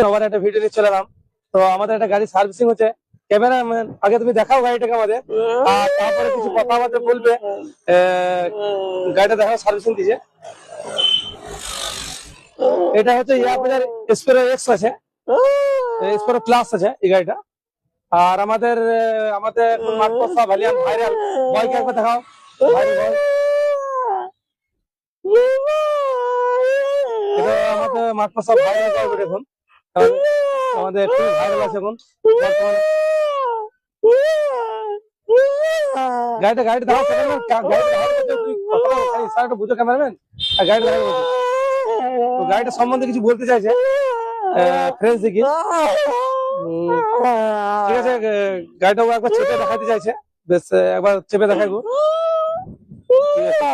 আবার একটা ভিডিও নিয়ে চলে এলাম। তো আমাদের একটা গাড়ি সার্ভিসিং হচ্ছে। ক্যামেরাম্যান আগে তুমি দেখাও গাড়িটাকে আমাদের, আর তারপরে কিছু কথা আমাদের বলবে। গাড়িটা দেখাও সার্ভিসিং দিছে। এটা হচ্ছে ইয়ারবাজার স্পেরো এক্স আছে, স্পেরো প্লাস আছে এই গাড়িটা। আর আমাদের আমাদের মার্কোসা ভ্যালিয়ান্ট ভাইরাল বয়কে একবার দেখাও। ভাইরাল বয় এটা আমাদের মার্কোসা ভাইরাল বয় দেখুন, আমাদের খুব ভাইরাল আছে এখন বর্তমানে। গাড়িটা দেখাও, গাড়িটা বুঝো ক্যামেরাম্যান, গাড়িটা দেখাও। তো গাড়িটা সম্বন্ধে কিছু বলতে চাইছে ফ্রেন্ডস দেখি। ঠিক আছে, গাড়িটাও একবার চেপে দেখাতে চাইছে, বেশ একবার চেপে দেখাইবো। ঠিক আছে।